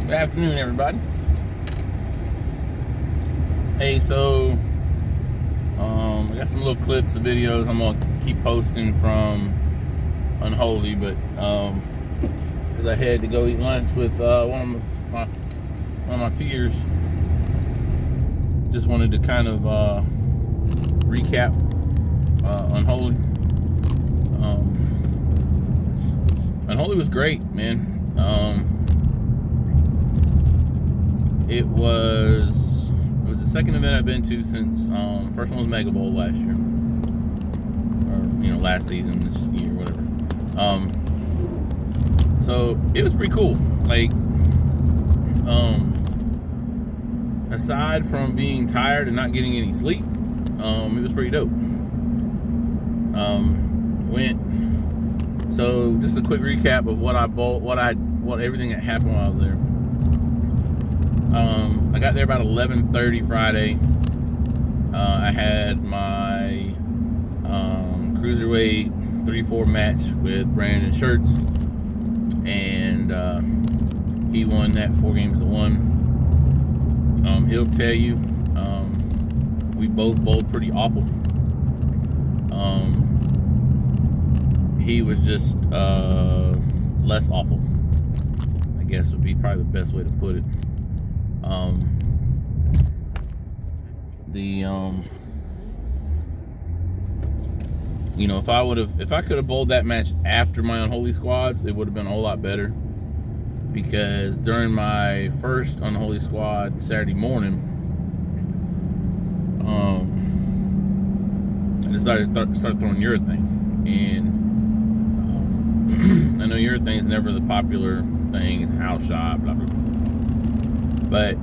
Good afternoon, everybody. Hey, so I got some little clips of videos I'm gonna keep posting from Unholy, but because I had to go eat lunch with one of my peers, just wanted to kind of recap Unholy. Unholy was great, man. It was the second event I've been to since first one was Mega Bowl last year, or last season, this year, whatever. So it was pretty cool. Like, aside from being tired and not getting any sleep, it was pretty dope. So just a quick recap of what everything that happened while I was there. I got there about 11:30 Friday. I had my cruiserweight 3-4 match with Brandon Shirts, and he won that 4-1. He'll tell you we both bowled pretty awful. He was just less awful, I guess would be probably the best way to put it. If I could have bowled that match after my Unholy squads, it would have been a whole lot better, because during my first Unholy squad Saturday morning, I decided to start throwing urethane, and I know urethane's never the popular thing, it's a house shot, blah blah blah, but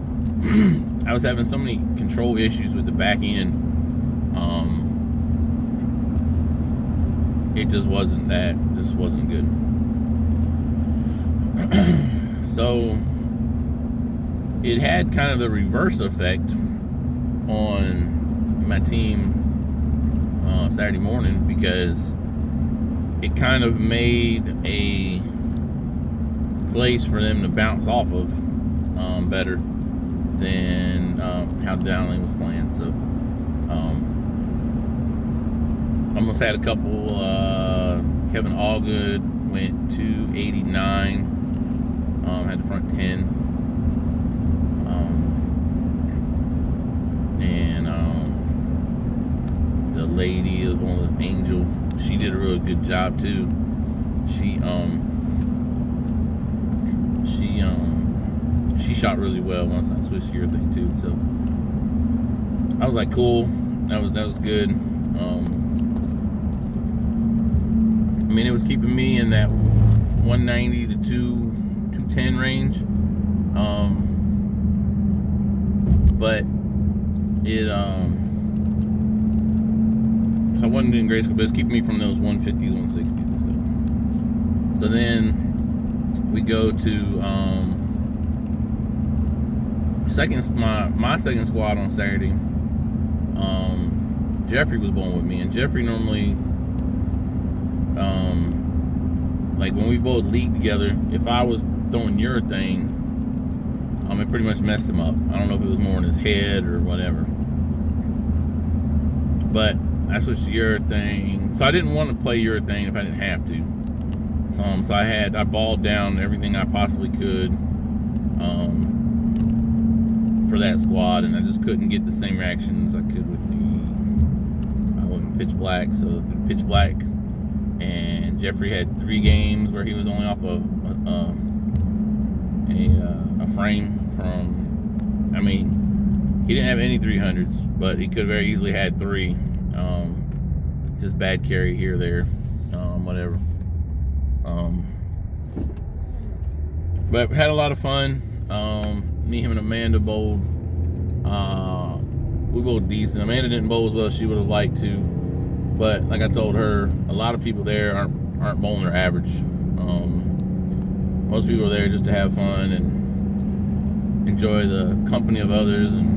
I was having so many control issues with the back end. It just wasn't good. So it had kind of the reverse effect on my team Saturday morning, because it kind of made a place for them to bounce off of better than how Dowling was playing. So almost had a couple. Kevin Allgood went 289. Had the front 10. And the lady, it was one with Angel. She did a really good job too. She shot really well once I switched to your thing too. So I was like, cool. That was good. I mean, it was keeping me in that 190 to 210 range. But it so I wasn't doing great school, but it was keeping me from those 150s, 160s and stuff. So then we go to my second squad on Saturday. Jeffrey was bowling with me, and Jeffrey normally, like when we both league together, if I was throwing urethane, it pretty much messed him up. I don't know if it was more in his head or whatever, but I switched to urethane. So I didn't want to play urethane if I didn't have to. So I balled down everything I possibly could for that squad, and I just couldn't get the same reactions I could with pitch black. So through pitch black, and Jeffrey had 3 games where he was only off a frame from. I mean, he didn't have any 300s, but he could very easily had 3. Just bad carry here or there, whatever. But we had a lot of fun. Me, him, and Amanda bowled. We bowled decent. Amanda didn't bowl as well as she would have liked to, but like I told her, a lot of people there aren't bowling their average. Most people are there just to have fun and enjoy the company of others and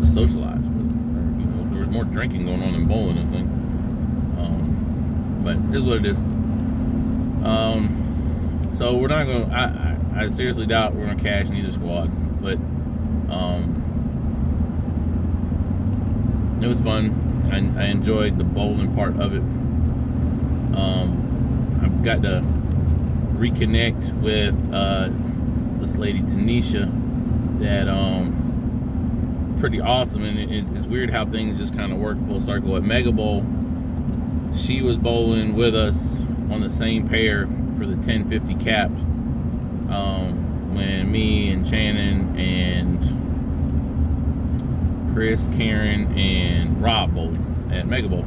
socialize. There was more drinking going on than bowling, I think. But it is what it is. So we're not going to, I seriously doubt we're going to cash in either squad. But it was fun. I enjoyed the bowling part of it. I've got to reconnect with this lady Tanisha that pretty awesome, and it's weird how things just kind of work full circle. At Mega Bowl, she was bowling with us on the same pair for the 1050 caps when me and Shannon and Chris, Karen, and Rob bowled at Mega Bowl.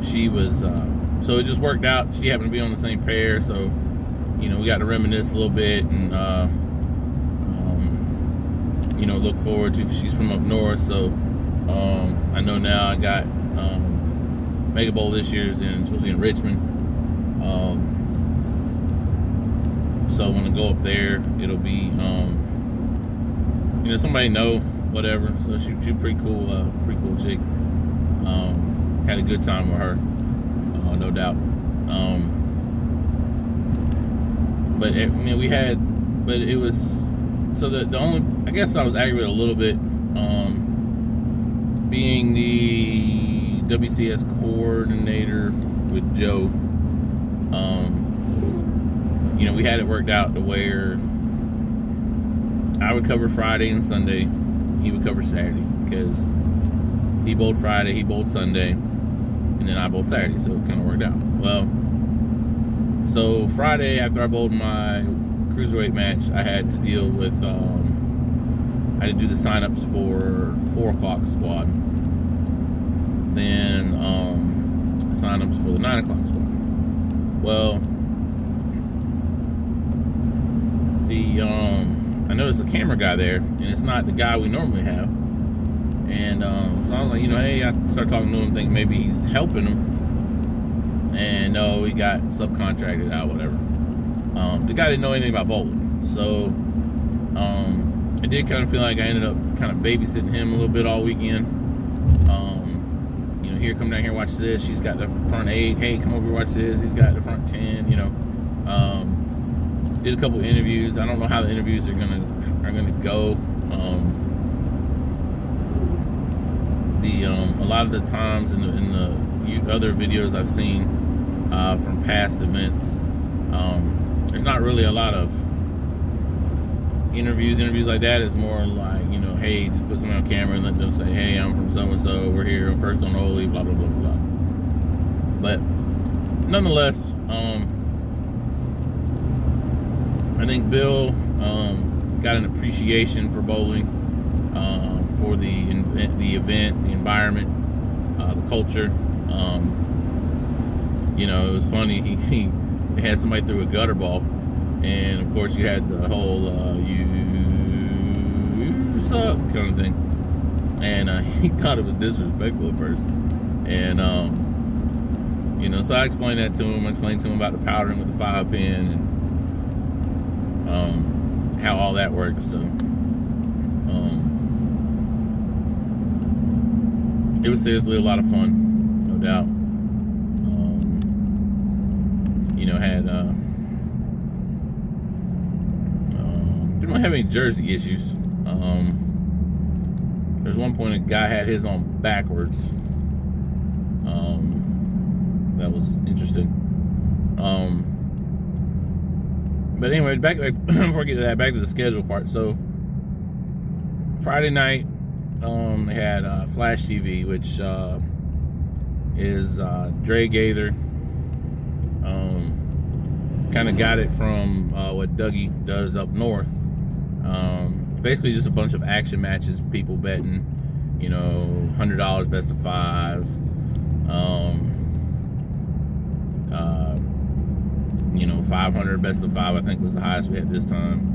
She was so it just worked out. She happened to be on the same pair, so we got to reminisce a little bit and look forward to. She's from up north, so I know now I got Mega Bowl this year's supposed to be in Richmond. So when I go up there, it'll be somebody know whatever. So she's pretty cool chick. Had a good time with her, no doubt. But it was so the only, I guess I was aggravated a little bit, being the WCS coordinator with Joe. We had it worked out to where I would cover Friday and Sunday, he would cover Saturday, because he bowled Friday, he bowled Sunday, and then I bowled Saturday, so it kind of worked out. Well, so Friday, after I bowled my cruiserweight match, I had to deal with, I had to do the sign-ups for 4 o'clock squad. Then sign-ups for the 9 o'clock squad. Well, I noticed a camera guy there, and it's not the guy we normally have. And so I was like, hey, I started talking to him, thinking maybe he's helping him. And no, he got subcontracted out, whatever. The guy didn't know anything about bowling. So I did kind of feel like I ended up kind of babysitting him a little bit all weekend. Here, come down here, watch this. She's got the front 8. Hey, come over, watch this. He's got the front 10. Did a couple interviews. I don't know how the interviews are gonna go. A lot of the times in the other videos I've seen from past events, there's not really a lot of interviews like that. It's more like, hey, just put somebody on camera and let them say, hey, I'm from so-and-so, we're here, I'm first unholy, blah, blah, blah, blah, blah. But nonetheless, I think Bill got an appreciation for bowling, for the event, the environment, the culture. It was funny. He had somebody throw a gutter ball, and of course you had the whole you suck kind of thing, and he thought it was disrespectful at first, and so I explained that to him. I explained to him about the powdering with the 5-pin and how all that works. So it was seriously a lot of fun, no doubt. Had didn't have any jersey issues. There's one point a guy had his on backwards. That was interesting. But anyway, back before I get to that, back to the schedule part. So Friday night, they had Flash TV, which is Dre Gaither. Kind of got it from what Dougie does up north. Basically just a bunch of action matches, people betting, $100 best of 5, $500 best of 5, I think was the highest we had this time.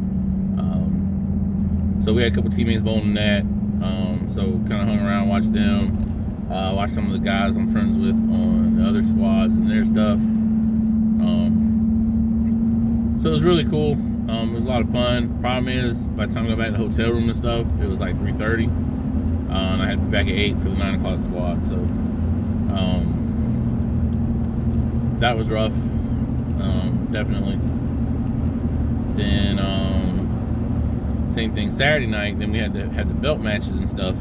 So we had a couple teammates bowling that, so kind of hung around, watched them, watched some of the guys I'm friends with on the other squads and their stuff. So it was really cool. It was a lot of fun. Problem is, by the time I got back to the hotel room and stuff, it was like 3:30, and I had to be back at 8 for the 9 o'clock squad. So that was rough. definitely. Then same thing Saturday night. Then we had the belt matches and stuff.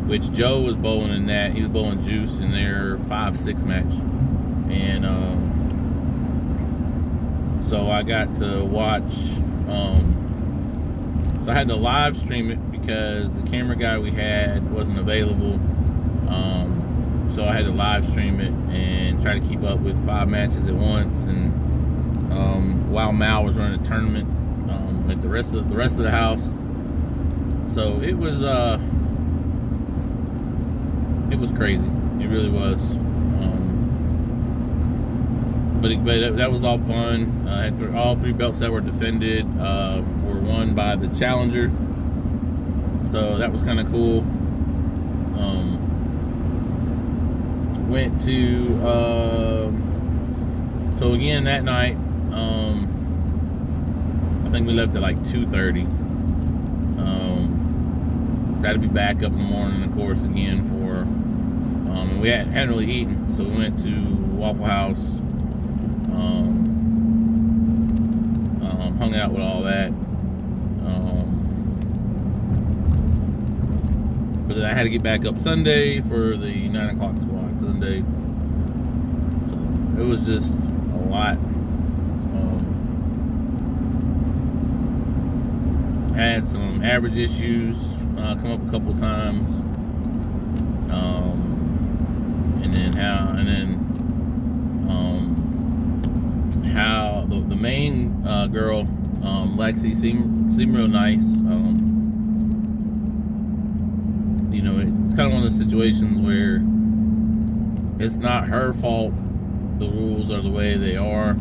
Which Joe was bowling in that. He was bowling Juice in their 5-6 match, and so I got to watch. So I had to live stream it because the camera guy we had wasn't available. So I had to live stream it and try to keep up with 5 matches at once. And while Mal was running a tournament with the rest of the house, so it was crazy. It really was. But that was all fun. I had all 3 belts that were defended were won by the challenger, so that was kind of cool. Went to so again that night. I think we left at like 2:30. Had to be back up in the morning, of course, again for. And we hadn't really eaten, so we went to Waffle House. Hung out with all that. But then I had to get back up Sunday for the 9 o'clock squad Sunday. So it was just a lot. Had some average issues come up a couple times. How the main girl, Lexi, seemed real nice. You know, it's kind of one of those situations where it's not her fault. The rules are the way they are.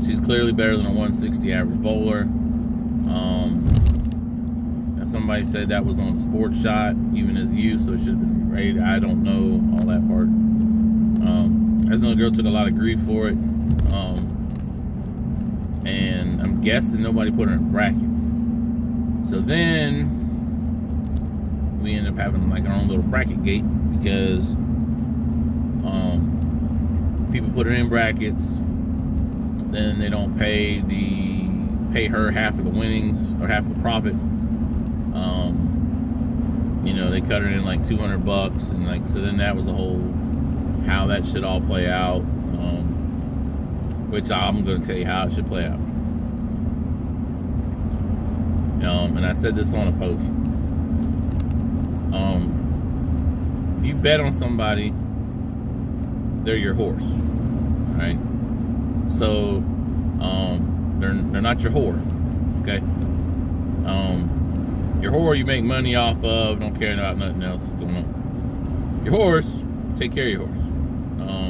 She's clearly better than a 160 average bowler. Somebody said that was on a sports shot, even as a youth, so it should have been rated. I don't know all that part. I just know the girl took a lot of grief for it. And I'm guessing nobody put her in brackets. So then we ended up having like our own little bracket gate because people put her in brackets, then they don't pay her half of the winnings or half of the profit. You know, they cut her in like $200, and like, so then that was a whole how that should all play out, which I'm going to tell you how it should play out. And I said this on a post. If you bet on somebody, they're your horse, all right? So they're not your whore, okay? Your whore you make money off of, don't care about nothing else that's going on. Your horse, take care of your horse.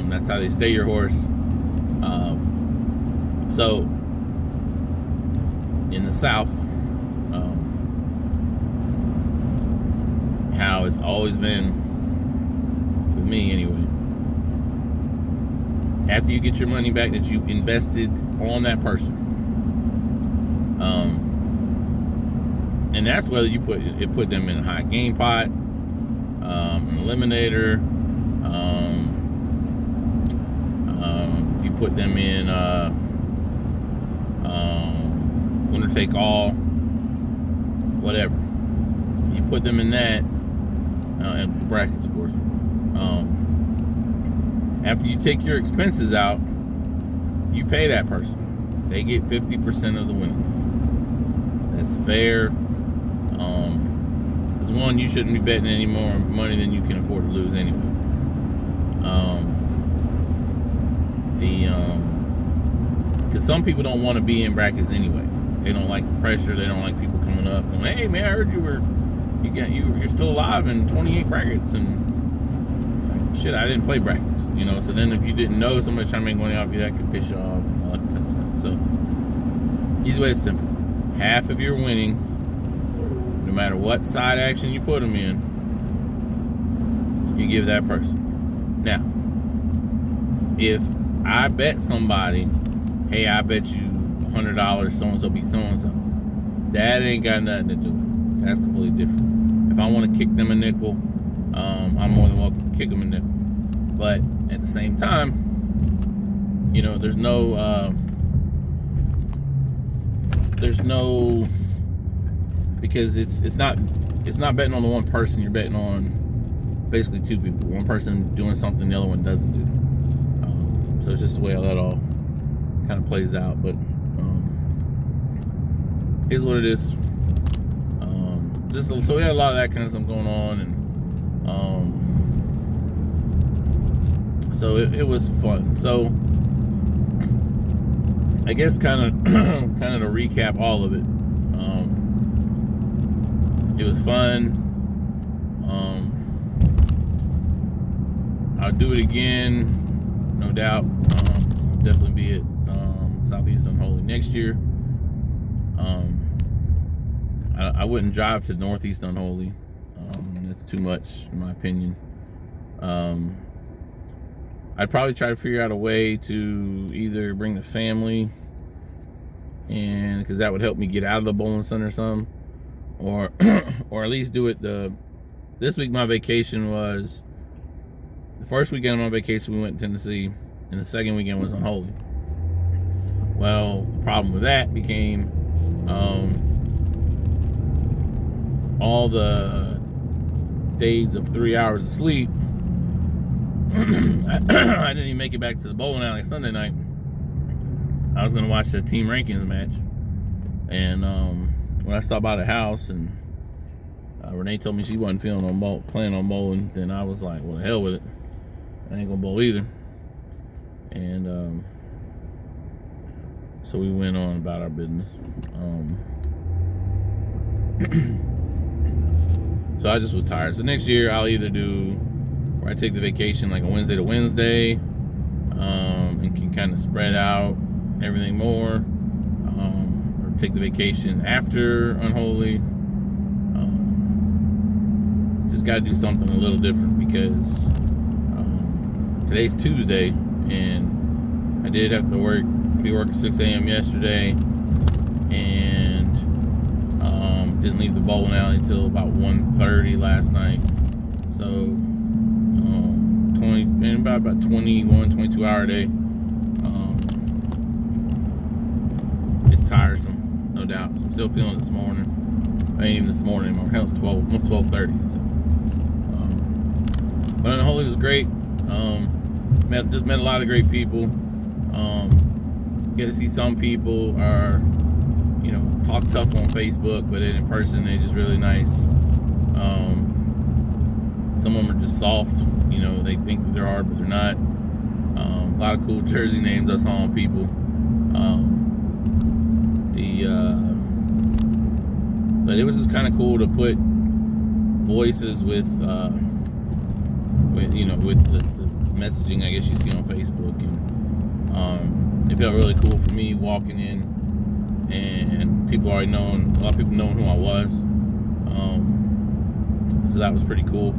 That's how they stay your horse. So in the South, how it's always been with me anyway, after you get your money back that you invested on that person, and that's whether you put them in a high game pot, an eliminator, if you put them in winner take all, whatever, you put them in that, and brackets, of course. After you take your expenses out, you pay that person. They get 50% of the winning. That's fair. Because one, you shouldn't be betting any more money than you can afford to lose anyway. Because some people don't want to be in brackets anyway. They don't like the pressure. They don't like people coming up going, "Hey man, I heard you're still alive in 28 brackets," and like, shit, I didn't play brackets, you know. So then if you didn't know somebody trying to make money off you, that could piss you off and all that kind of stuff. So easy way is simple: half of your winnings, no matter what side action you put them in, you give that person. Now, if I bet somebody, hey, I bet you $100 so-and-so beat so-and-so, that ain't got nothing to do with it. That's completely different. If I want to kick them a nickel, I'm more than welcome to kick them a nickel. But at the same time, you know, there's no because it's not betting on the one person. You're betting on basically two people. One person doing something the other one doesn't do. So it's just the way that all kind of plays out. But is what it is. So we had a lot of that kind of stuff going on, and so it was fun. So I guess kind of to recap all of it. It was fun. I'll do it again, no doubt. Definitely be at Southeast Unholy next year. I wouldn't drive to Northeast Unholy. That's too much, in my opinion. I'd probably try to figure out a way to either bring the family, and because that would help me get out of the bowling center some, or or at least do it this week. My vacation was the first weekend of my vacation. We went to Tennessee, and the second weekend was Unholy. Well, the problem with that became all the days of 3 hours of sleep. I didn't even make it back to the bowling alley Sunday night. I was gonna watch the team rankings match, and when I stopped by the house and Renee told me she wasn't planning on bowling, then I was like, well, the hell with it. I ain't gonna bowl either. And so we went on about our business. So I just was tired. So next year I'll either do where I take the vacation like a Wednesday to Wednesday, and can kind of spread out everything more, or take the vacation after Unholy. Just got to do something a little different because today's Tuesday, and I did have to be working 6 a.m. yesterday, and didn't leave the bowling alley until about 1:30 last night. So about 21, 22 hour day. It's tiresome, no doubt. So I'm still feeling it this morning. I ain't even this morning anymore. Hell, it's 12:30. So, but Unholy was great. Met a lot of great people. Get to see some people are, you know, talk tough on Facebook, but in person they're just really nice. Some of them are just soft, you know, they think that they're hard, but they're not. A lot of cool jersey names I saw on people. But it was just kind of cool to put voices with the messaging I guess you see on Facebook, and it felt really cool for me walking in, and a lot of people knowing who I was. So that was pretty cool.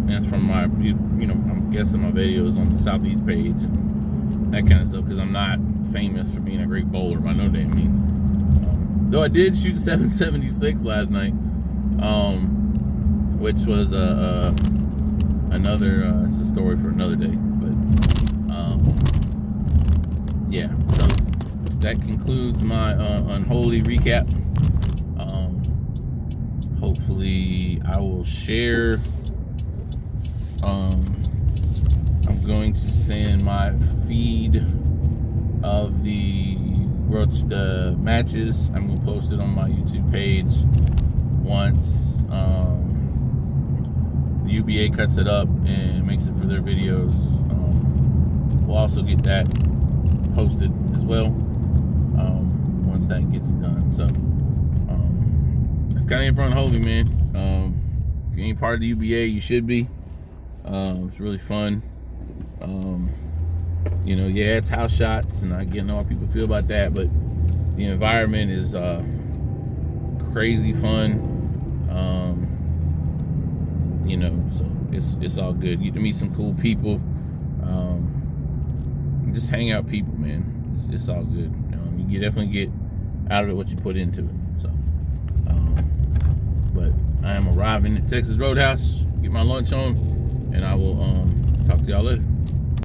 And that's from my, I'm guessing my videos on the Southeast page and that kind of stuff, because I'm not famous for being a great bowler by no damn means. Though I did shoot 776 last night, which was another it's a story for another day. But yeah, so that concludes my Unholy recap. Hopefully I will share. I'm going to send my feed of the matches. I'm going to post it on my YouTube page once the UBA cuts it up and makes it for their videos. We'll also get that posted as well once that gets done. So it's kind of in front of Unholy, man. If you ain't part of the UBA, you should be. It's really fun. Yeah, it's house shots, and I know how people feel about that, but the environment is crazy fun. So it's all good. You get to meet some cool people. Just hang out, people, man. It's all good. You definitely get out of it what you put into it. So, but I am arriving at Texas Roadhouse, get my lunch on, and I will See y'all later.